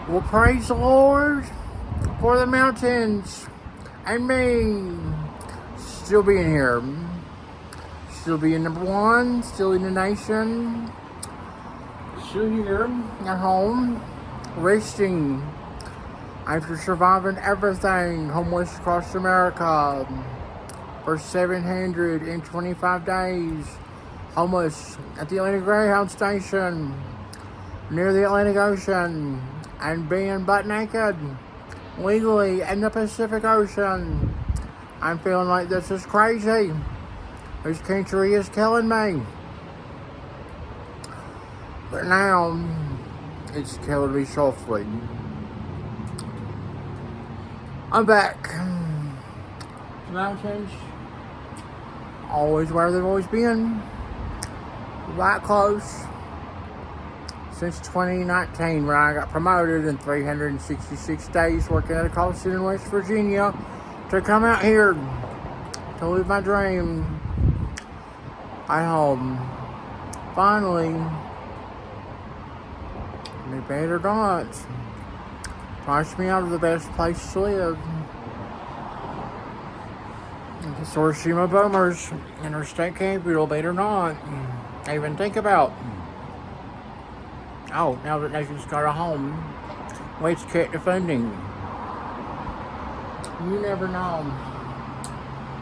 Well, praise the Lord for the mountains and me still being here. Still being number one, still in the nation, still here at home, resting after surviving everything, homeless across America for 725 days, homeless at the Atlantic Greyhound Station near the Atlantic Ocean, and being butt naked legally in the Pacific Ocean. I'm feeling like this is crazy. This country is killing me. But now, it's killing me softly. I'm back. Mountains, always where they've always been. Right close. Since 2019, when I got promoted in 366 days working at a call center in West Virginia to come out here to live my dream at home. Finally, they better not price me out of the best place to live. The Hiroshima bombers in our state capital better not even think about. Oh, now that nation's got a home, let's cut the funding. You never know.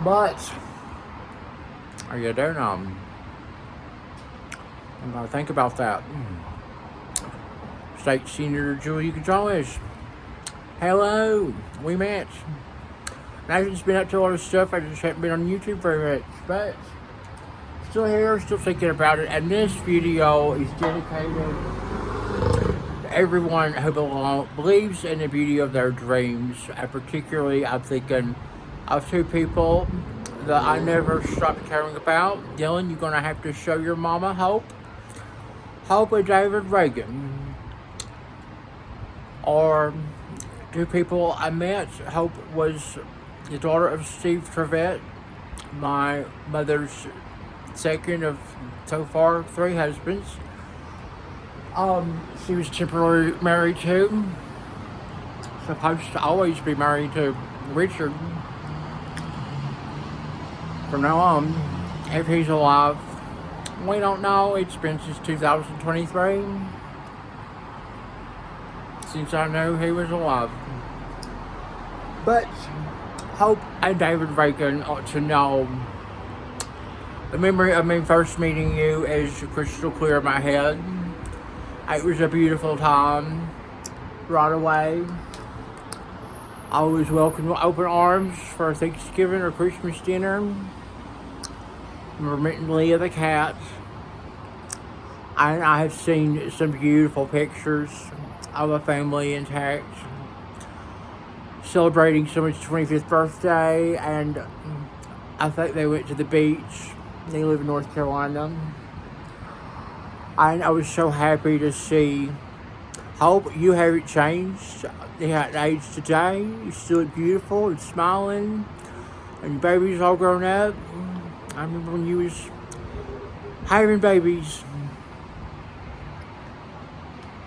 But, or you do know. I'm going to think about that. State Senator Julie Gonzalez. Hello, we met. Nation's been up to a lot of stuff. I just haven't been on YouTube very much. But, still here, still thinking about it. And this video is dedicated everyone who believes in the beauty of their dreams. And particularly, I'm thinking of two people that I never stopped caring about. Dylan, you're going to have to show your mama Hope. Hope and David Reagan. Or two people I met. Hope was the daughter of Steve Trevette, my mother's second of so far 3 husbands. She was temporarily married to, supposed to always be married to Richard from now on, if he's alive. We don't know. It's been since 2023 since I knew he was alive. But Hope and David Reagan ought to know. The memory of me first meeting you is crystal clear in my head. It was a beautiful time right away. I was welcomed with open arms for Thanksgiving or Christmas dinner. Remember meeting Leah the cat. And I have seen some beautiful pictures of a family intact, celebrating someone's 25th birthday, and I think they went to the beach. They live in North Carolina. And I was so happy to see. Hope you haven't changed. You haven't aged today. You still look beautiful and smiling. And your baby's all grown up. I remember when you was having babies.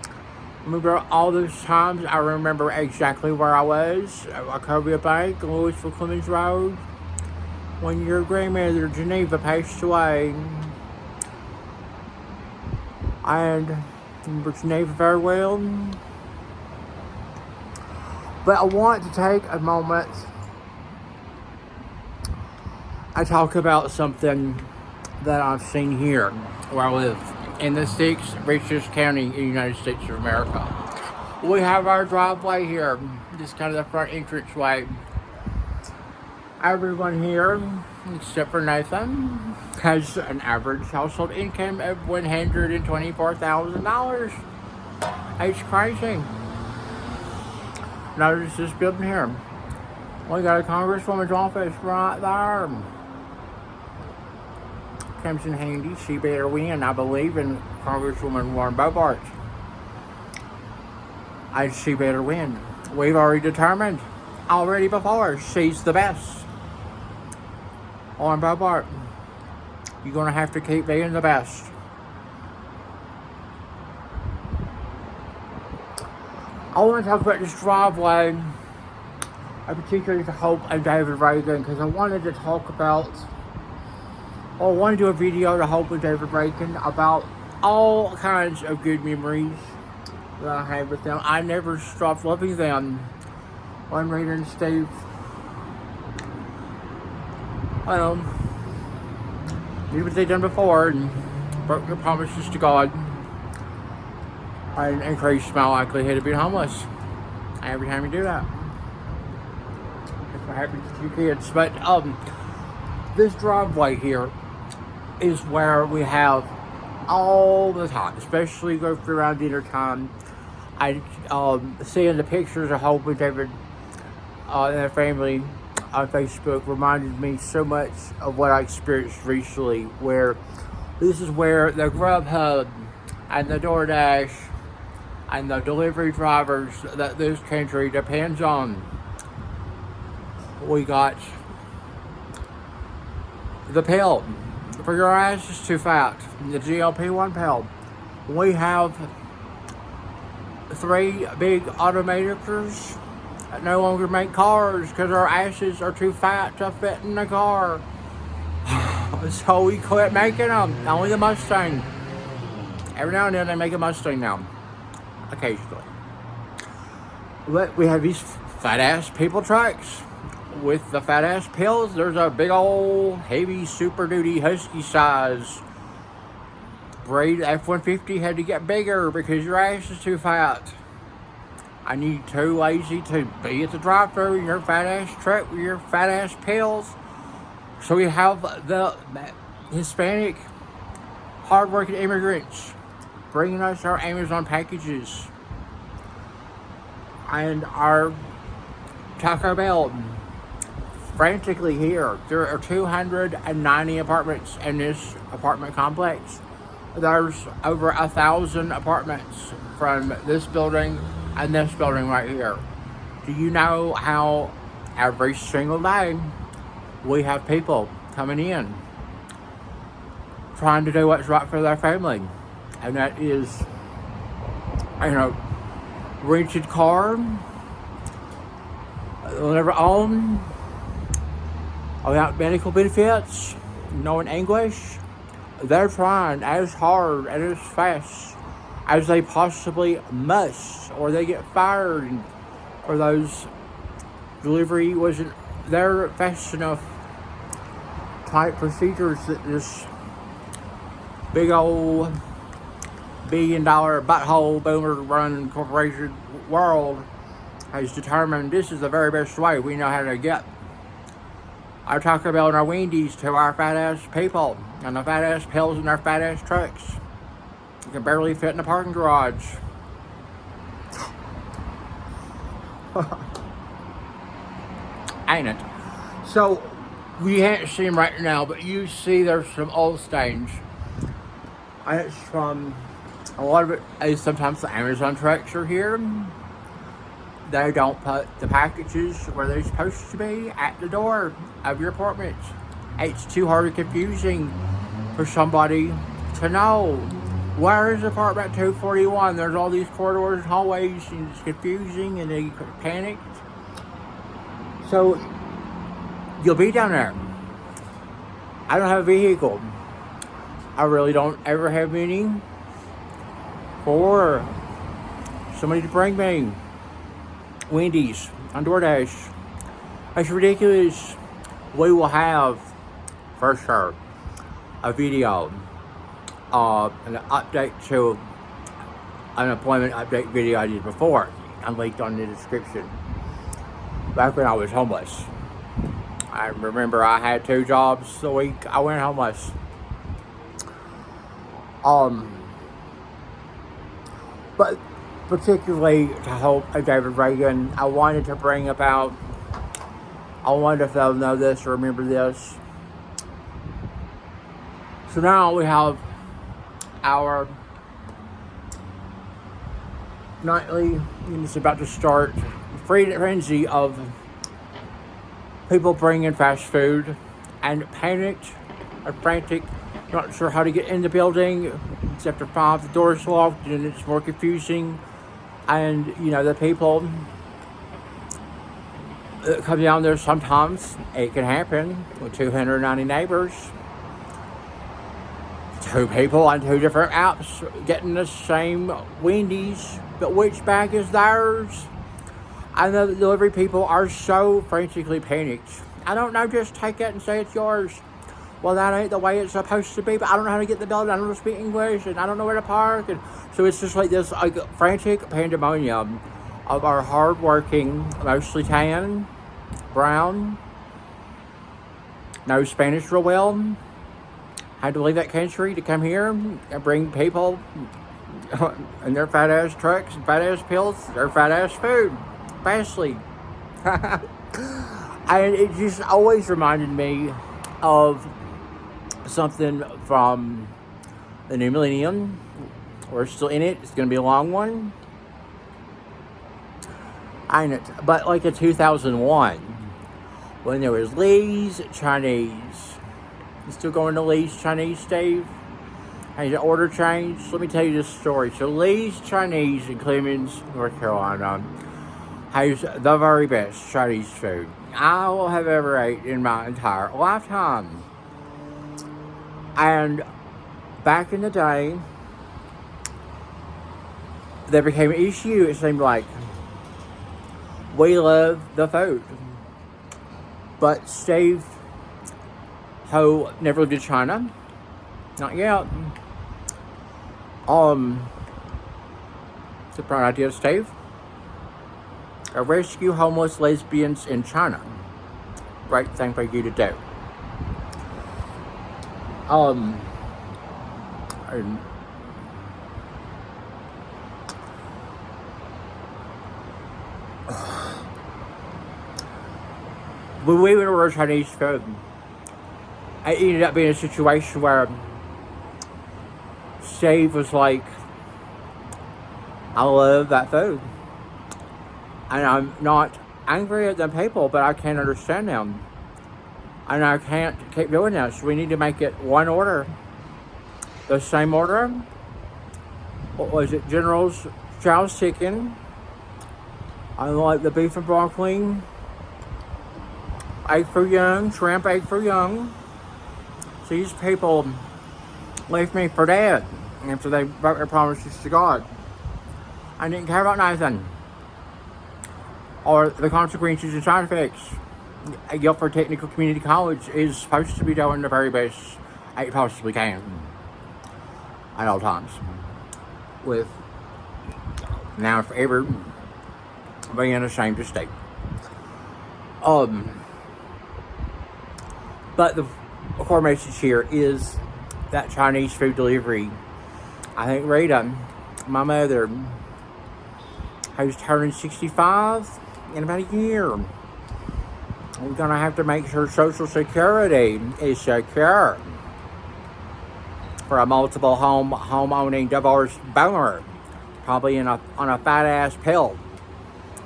I remember all those times. I remember exactly where I was. At Wachovia Bank, Louisville Clemens Road. When your grandmother, Geneva, passed away. And I remember Geneva very well. But I want to take a moment and talk about something that I've seen here where I live in the 6th richest county in the United States of America. We have our driveway here. This is kind of the front entrance way. Everyone here, except for Nathan, has an average household income of $124,000. It's crazy. Notice this building here. We got a congresswoman's office right there. Comes in handy. She better win, I believe, in Congresswoman Warren Bobart. And she better win. We've already determined, already before, she's the best. Warren Bobart, you're going to have to keep being the best. I want to talk about this driveway. I particularly hope of David Reagan because I wanted to talk about, or I want to do a video to Hope with David Reagan about all kinds of good memories that I have with them. I never stopped loving them. One Rita and Steve, well, did what they done before and broke their promises to God and increased my likelihood of being homeless every time you do that. That's what happens to your kids. But this driveway here is where we have all the time, especially go through around dinner time. I seeing the pictures of Hope and David and their family on Facebook reminded me so much of what I experienced recently, where this is where the Grubhub and the DoorDash and the delivery drivers that this country depends on. We got the pill for your ass is too fat, the GLP-1 pill. We have 3 big automakers that no longer make cars because our asses are too fat to fit in the car. So we quit making them. Only the Mustang. Every now and then they make a Mustang now. Occasionally. But we have these fat ass people trucks with the fat ass pills. There's a big old heavy super duty husky size braid F-150 had to get bigger because your ass is too fat. I need too lazy to be at the drive-thru in your fat ass truck with your fat ass pills. So we have the Hispanic hardworking immigrants bringing us our Amazon packages and our Taco Bell frantically here. There are 290 apartments in this apartment complex. There's over 1,000 apartments from this building and this building right here. Do you know how every single day we have people coming in trying to do what's right for their family? And that is, rented car, they'll never own, without medical benefits, knowing English. They're trying as hard and as fast as they possibly must, or they get fired for those delivery wasn't there fast enough type procedures that this big old $1 billion butthole boomer run corporation world has determined this is the very best way we know how to get our Taco Bell and our Wendy's to our fat ass people and the fat ass pills in our fat ass trucks. You can barely fit in the parking garage. Ain't it? So we can't see them right now, but you see there's some old stains. And it's from a lot of it is sometimes the Amazon trucks are here. They don't put the packages where they're supposed to be at the door of your apartment. It's too hard and confusing for somebody to know. Where is apartment 241? There's all these corridors and hallways, and it's confusing, and they get panicked. So you'll be down there. I don't have a vehicle. I really don't ever have any for somebody to bring me Wendy's on DoorDash. That's ridiculous. We will have, for sure, a video, an update to an employment update video I did before. I'm linked on the description. Back when I was homeless. I remember I had 2 jobs a week. I went homeless. But particularly to Hope and David Reagan, I wanted to bring about, I wonder if they'll know this or remember this. So now we have our nightly, it's about to start, frenzy of people bringing fast food and panicked or frantic, not sure how to get in the building. It's after 5, the door's locked and it's more confusing. And, the people that come down there, sometimes it can happen with 290 neighbors. 2 people on 2 different apps getting the same Wendy's, but which bag is theirs? I know the delivery people are so frantically panicked. I don't know, just take it and say it's yours. Well, that ain't the way it's supposed to be, but I don't know how to get the building, I don't speak English, and I don't know where to park, and so it's just like this frantic pandemonium of our hard-working, mostly tan, brown, no Spanish real well, had to leave that country to come here and bring people and their fat ass trucks and fat ass pills, their fat ass food, fastly. And it just always reminded me of something from the new millennium. We're still in it. It's going to be a long one. Ain't it? But like in 2001, when there was Lee's Chinese. You still going to Lee's Chinese, Steve? Has your order changed? Let me tell you this story. So Lee's Chinese in Clemens, North Carolina, has the very best Chinese food I will have ever ate in my entire lifetime. And back in the day, there became an issue, it seemed like. We love the food. But Steve, who never lived in China, not yet. It's a bright idea, Steve. Rescue homeless lesbians in China. Great thing for you to do. When we went over Chinese food, it ended up being a situation where Steve was like, I love that food. And I'm not angry at them people, but I can't understand them. And I can't keep doing that. So we need to make it one order. The same order. What was it? General's Chow's chicken. I like the beef and broccoli. Egg for young. Shrimp egg for young. So these people left me for dead after they broke their promises to God. I didn't care about nothing. Or the consequences and side effects. Guilford Technical Community College is supposed to be doing the very best it possibly can at all times. With now forever being ashamed to state. But the core message here is that Chinese food delivery. I think Rita, my mother, who's turning 65 in about a year. We're going to have to make sure Social Security is secure for a multiple home-owning divorced boomer, probably on a fat-ass pill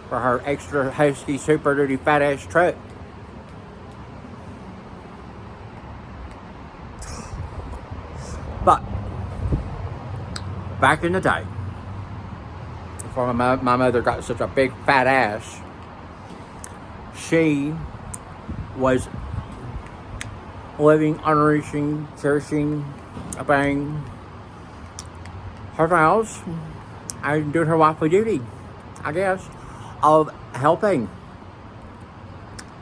for her extra husky, super-duty fat-ass truck. But back in the day, before my mother got such a big fat ass, she was living, nourishing, cherishing, obeying her vows and doing her wifely duty, I guess, of helping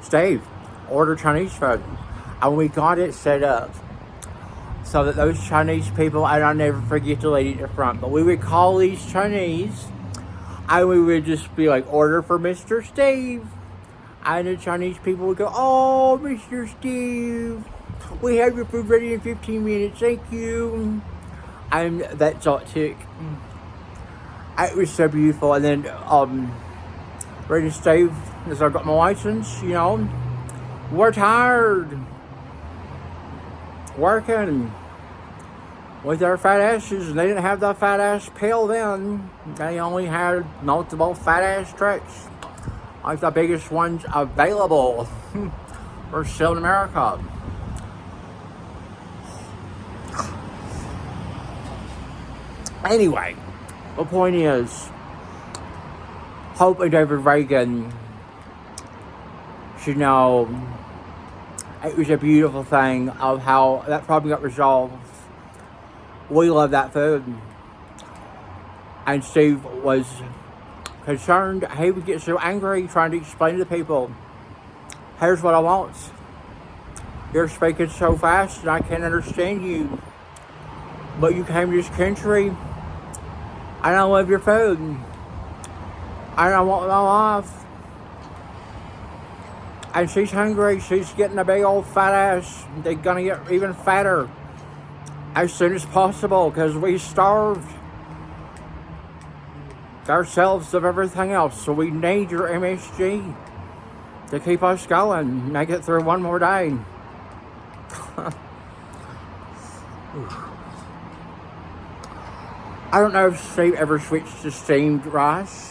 Steve order Chinese food. And we got it set up so that those Chinese people, and I'll never forget the lady at the front, but we would call these Chinese and we would just be like, order for Mr. Steve. And the Chinese people would go, oh, Mr. Steve, we have your food ready in 15 minutes, thank you. And that's all it took. It was so beautiful. And then, ready to Steve, as I got my license, we're tired. Working with their fat asses, and they didn't have the fat ass pill then. They only had multiple fat ass trucks, like the biggest ones available for sale in America. Anyway, the point is, hoping David Reagan should know it was a beautiful thing of how that problem got resolved. We love that food. And Steve was concerned. He would get so angry trying to explain to people, here's what I want. You're speaking so fast and I can't understand you. But you came to this country and I love your food. And I want my life. And she's hungry. She's getting a big old fat ass. They're gonna get even fatter as soon as possible because we starved ourselves of everything else. So we need your MSG to keep us going. Make it through one more day. I don't know if Steve ever switched to steamed rice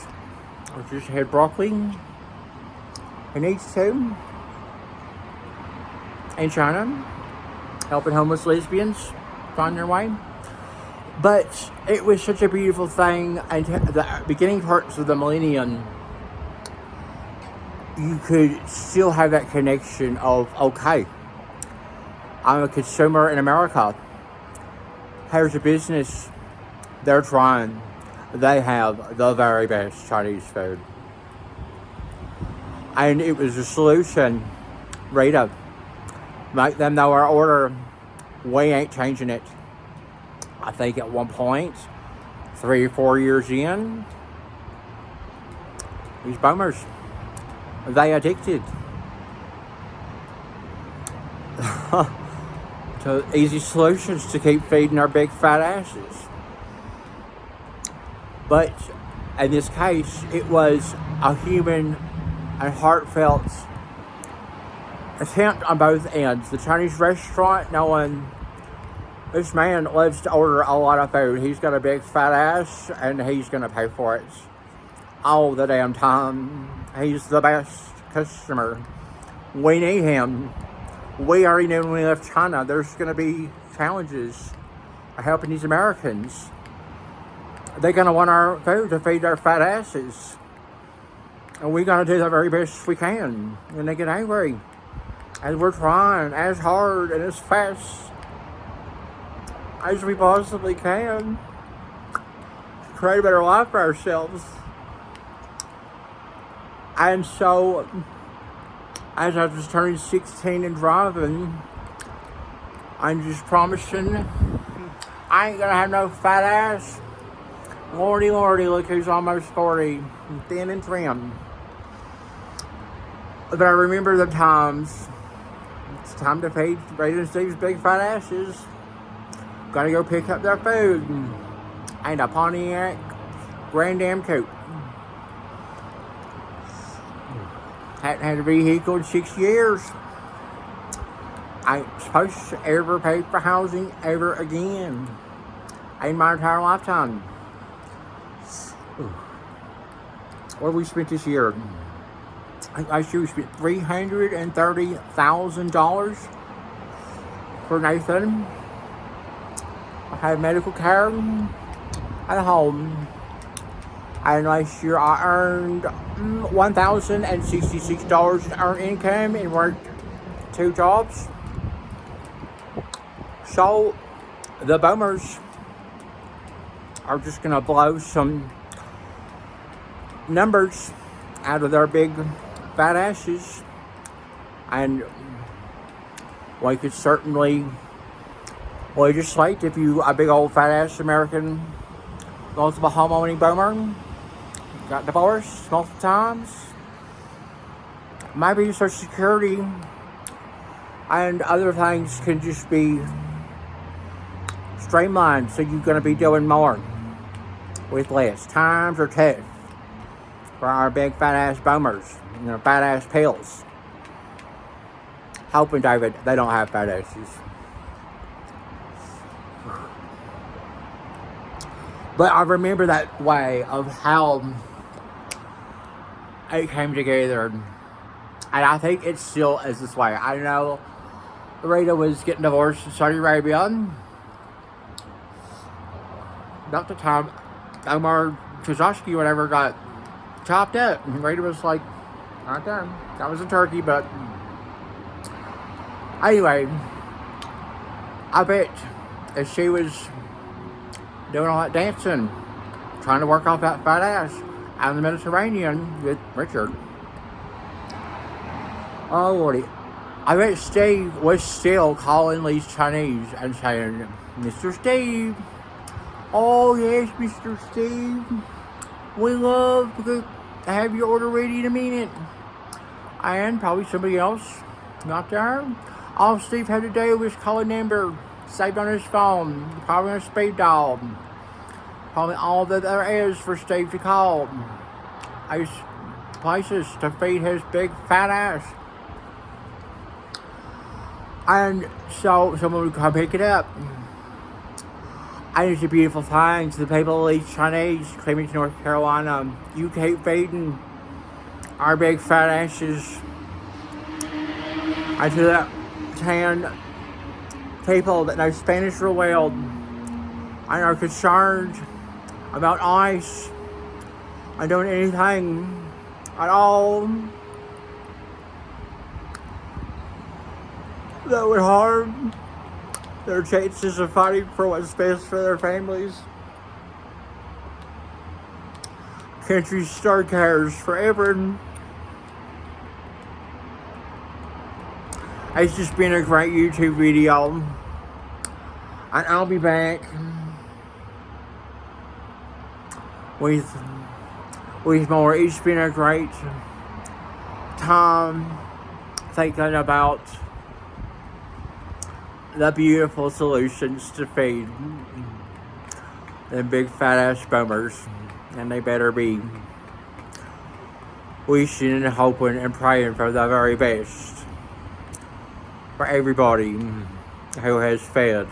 or just had broccoli. He needs to. In China, helping homeless lesbians find their way. But it was such a beautiful thing. And the beginning parts of the millennium, you could still have that connection of, okay, I'm a consumer in America. Here's a business. They're trying. They have the very best Chinese food. And it was a solution. Rita, make them know our order. We ain't changing it. I think at one point, 3 or 4 years in, these boomers, they addicted to easy solutions to keep feeding our big fat asses. But in this case, it was a human and heartfelt attempt on both ends. The Chinese restaurant, knowing this man loves to order a lot of food. He's got a big fat ass and he's going to pay for it all the damn time. He's the best customer. We need him. We already knew when we left China there's going to be challenges helping these Americans. They're going to want our food to feed their fat asses. And we got to do the very best we can. And they get angry. And we're trying as hard and as fast as we possibly can to create a better life for ourselves. And so, as I was turning 16 and driving, I'm just promising I ain't gonna have no fat ass. Lordy, lordy, look who's almost 40, thin and trim. But I remember the times. It's time to feed Brady and Steve's big fat asses. Gotta go pick up their food. And a Pontiac Grand Am Coupe. Hadn't had a vehicle in 6 years. I ain't supposed to ever pay for housing ever again in my entire lifetime. What have we spent this year? Last year we spent $330,000 for Nathan. I had medical care at home. And last year I earned $1,066 in earned income and worked 2 jobs. So the boomers are just going to blow some numbers out of their big fat asses, and we could certainly legislate if you a big old fat ass American multiple homeowning boomer got divorced multiple times, maybe Social Security and other things can just be streamlined, so you're going to be doing more with less. Times are tough for our big fat ass boomers and their fat ass pills. Hoping, David, they don't have fat asses. But I remember that way of how it came together. And I think it still is this way. I know Rita was getting divorced in Saudi Arabia. About the time Omar Kazaski, whatever, got chopped up. And Rita was like, not done. That was a turkey, but anyway, I bet if she was doing all that dancing, trying to work off that fat ass out in the Mediterranean with Richard. Oh, Lordy. I bet Steve was still calling these Chinese and saying, Mr. Steve. Oh, yes, Mr. Steve. We love to have your order ready in a minute. And probably somebody else not there. All Steve had to do was call a number saved on his phone, probably on a speed dial. Probably all that there is for Steve to call. These places to feed his big fat ass. And so someone would come pick it up. And it's a beautiful thing to the people of these Chinese claiming to North Carolina. You keep feeding our big fat asses. And to the 10 people that know Spanish real well and are concerned about ICE and doing anything at all that would harm their chances of fighting for what's best for their families. Country Star cares forever. It's just been a great YouTube video. And I'll be back with more. It's been a great time thinking about the beautiful solutions to feed them big fat ass bummers. And they better be wishing and hoping and praying for the very best for everybody who has fed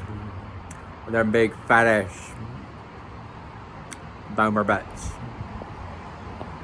their big fat ass boomer butts.